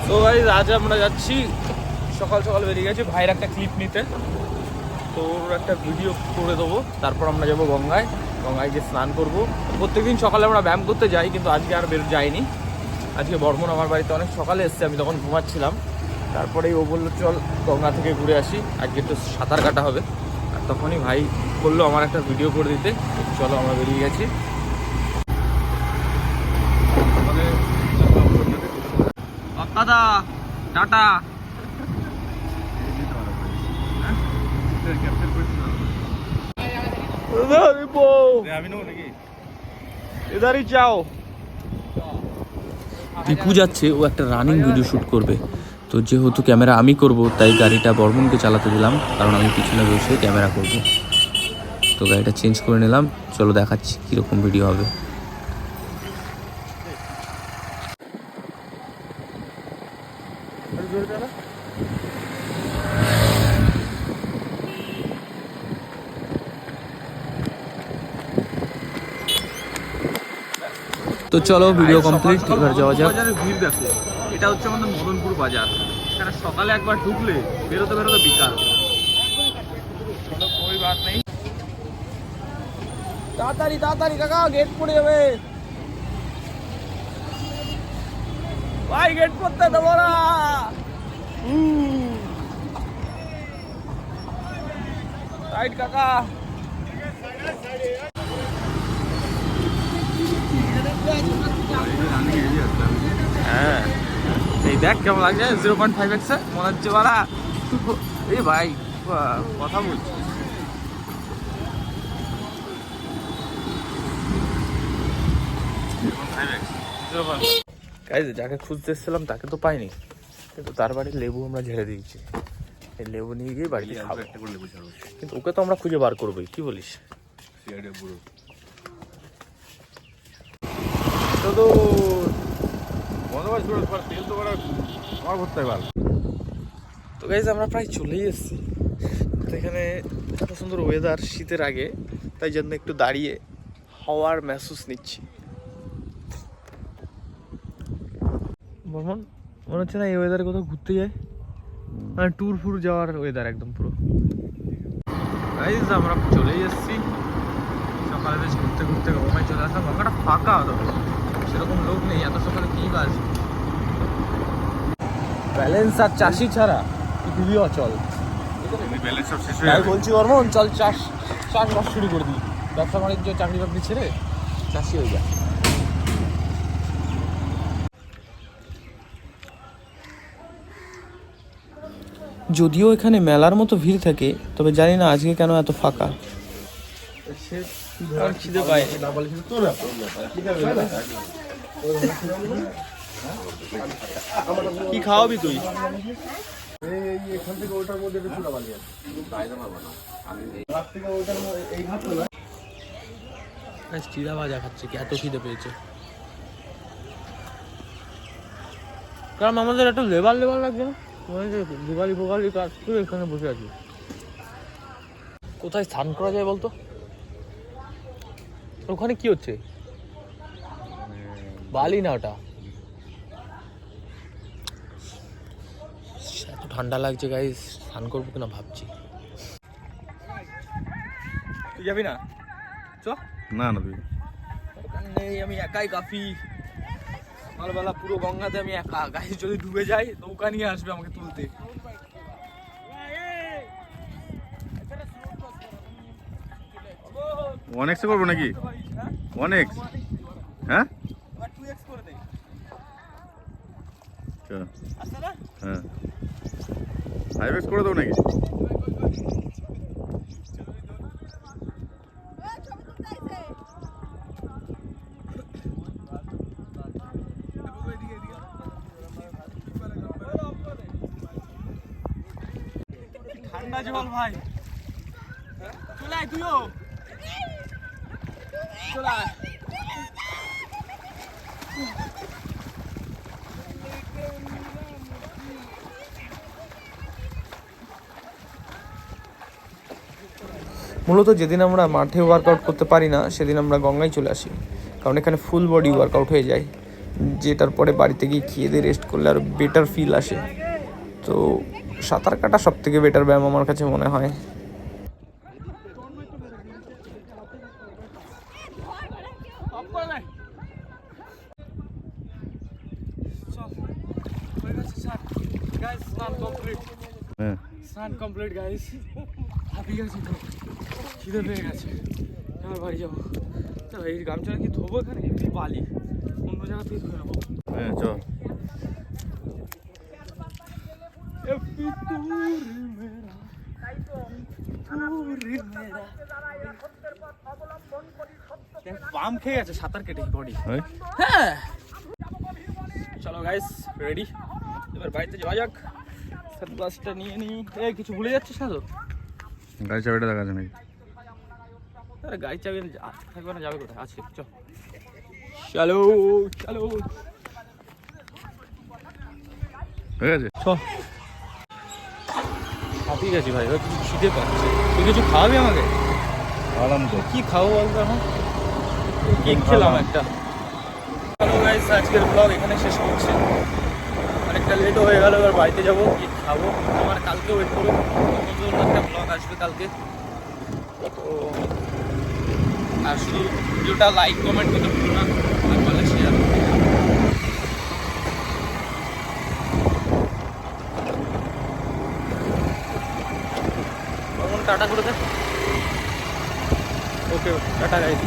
তো ভাই আজ আমরা যাচ্ছি, সকাল সকাল বেরিয়ে গেছি ভাইয়ের একটা ক্লিপ নিতে। তো ওর একটা ভিডিও করে দেবো, তারপর আমরা যাবো গঙ্গায়। গঙ্গায় গিয়ে স্নান করবো। প্রত্যেকদিন সকালে আমরা ব্যায়াম করতে যাই, কিন্তু আজকে আর যাইনি। আজকে বর্মন আমার বাড়িতে অনেক সকালে এসছে, আমি তখন ঘুমাচ্ছিলাম। তারপরেই ও বললো চল গঙ্গা থেকে ঘুরে আসি, আজকে একটু সাঁতার কাটা হবে। আর তখনই ভাই বললো আমার একটা ভিডিও করে দিতে। চলো আমরা বেরিয়ে গেছি। দাদা টাটা। এদারই চাও। পিকু যাচ্ছে, ও একটা রানিং ভিডিও শ্যুট করবে। তো যেহেতু ক্যামেরা আমি করব, তাই গাড়িটা বর্মনকে চালাতে দিলাম, কারণ আমি পিছনে বসে ক্যামেরা করব। তো গাড়িটা চেঞ্জ করে নিলাম। চলো দেখাচ্ছি কীরকম ভিডিও হবে। তো চলো ভিডিও কমপ্লিট, এবার যাওয়া যাক। বাজারে ভিড় দেখো, এটা হচ্ছে আমাদের মদনপুর বাজার। এখানে সকালে একবার ঢুকলে বেরোতে বেরোতে বিকাল। চলো কোই বাত নেই, তাড়াতাড়ি তাড়াতাড়ি কাকা, গেট পড়ে যাবে ভাই, গেট পড়তে দেবো না। সাইড কাকা। হ্যাঁ এই দেখ কেমন লাগছে 0.5x মনে হচ্ছে বাড়া। এই ভাই কথা বলছি। যাকে খুঁজতে এসেছিলাম তাকে তো পাইনি, কিন্তু তার বাড়ির লেবু আমরা ঝেড়ে দিয়েছি। এই লেবু নিয়ে গিয়ে বাড়িতে খাবো, কিন্তু ওকে তো আমরা খুঁজে বার করবোই। কি বলিস? তো গাইজ আমরা প্রায় চলেই এসেছি। তো এখানে এত সুন্দর ওয়েদার শীতের আগে, তাই জন্য একটু দাঁড়িয়ে হাওয়ার মেহসুস নিচ্ছি। বর্মন মনে হচ্ছে না এই ওয়েদারে কোথাও ঘুরতে যায়, মানে ট্যুর ফুর যাওয়ার ওয়েদার একদম পুরো। গাইজ আমরা চলেই এসেছি, সকালে বেশ ঘুরতে ঘুরতে গঙ্গায় চলে আসলাম। গঙ্গাটা ফাঁকা হতো, সেরকম লোক নেই। এত সকালে কী কাজ? ব্যালেন্স আর চাষি ছাড়া পৃথিবী অচল। তাই বলছি বর্মন, চল চাষবাস শুরু করে দিই। ব্যবসা বাণিজ্য চাকরি বাকরি ছেড়ে চাষি হয়ে যায়। যদিও এখানে মেলার মতো ভিড় থাকে, তবে জানি না আজকে কেন এত ফাঁকা। খিদে পায়। কি খাওয়াবি তুই? চিড়া ভাজা খাচ্ছে, কি এত খিদে পেয়েছে? কারণ আমাদের একটা লেবার লাগছে না, মনে হচ্ছে ভোগালি কাজ করে এখানে বসে আছি। কোথায় স্নান করা যায় বলতো? ওখানে কি হচ্ছে? বালি না ওটা? এত ঠান্ডা লাগছে গাইস, স্নান করবো কিনা ভাবছি। তুই যাবি না? চ না না তুই নেই, আমি একাই কাফি। সকালবেলা পুরো গঙ্গাতে আমি একা। গাইস যদি ডুবে যাই নৌকা নিয়ে আসবে আমাকে তুলতে। অনেক্সে করবো নাকি? অনেক্স, হ্যাঁ হ্যাঁ 5x করে দেবো নাকি? ঠান্ডা জল ভাই, চলে আয় তুইও, চলে আয়। মূলত যেদিন আমরা মাঠে ওয়ার্কআউট করতে পারি না, সেদিন আমরা গঙ্গায় চলে আসি, কারণ এখানে ফুল বডি ওয়ার্কআউট হয়ে যায়। যেটার পরে বাড়িতে গিয়ে খেয়ে দিয়ে রেস্ট করলে আরও বেটার ফিল আসে। তো সাঁতার কাটা সব থেকে বেটার ব্যায়াম আমার কাছে মনে হয়। হ্যাঁ স্নান কমপ্লিট গাইস, হাঁপিয়ে গেছি তো, খিদে পেয়ে গেছে, এবার বাড়ি যাবো। তো এই গামছাটা কি ধোবো এখানে? এমনি বালি, অন্য জায়গা থেকে ধুয়ে নেবো। হ্যাঁ চল। পাম খেয়ে গেছে সাঁতার কেটে বডি। হ্যাঁ হ্যাঁ চলো গাইস রেডি, এবার বাড়িতে যাওয়া যাক। সানগ্লাসটা নিয়ে নিই। এই কিছু ভুলে যাচ্ছিস না তো? গাড়ি চাবিটা দেখা যায় নাকি? আরে গাড়ি চাবি থাকবে না, যাবে কোথায়? আছে চল, চলো চলো হয়ে গেছে। চ। হাঁপিয়ে গেছি ভাই, এবার কিছু খিদে পাচ্ছে। তুই কিছু খাওয়াবি আমাকে? আরাম তো। কি খাবো বলতো এখন? কেক খেলাম একটা। চলো গাইস আজকের ব্লগ এখানে শেষ করছি, অনেকটা লেট হয়ে গেল, এবার বাড়িতে যাবো, কেক খাবো। আমার কালকে ওয়েট করো, নতুন একটা ব্লগ আসবে কালকে। তো আর শুধু ভিডিওটা লাইক কমেন্ট করতে ভুলো না, আর বলে শেয়ার। টাটা করে দে। ওকে টাটা গাইস।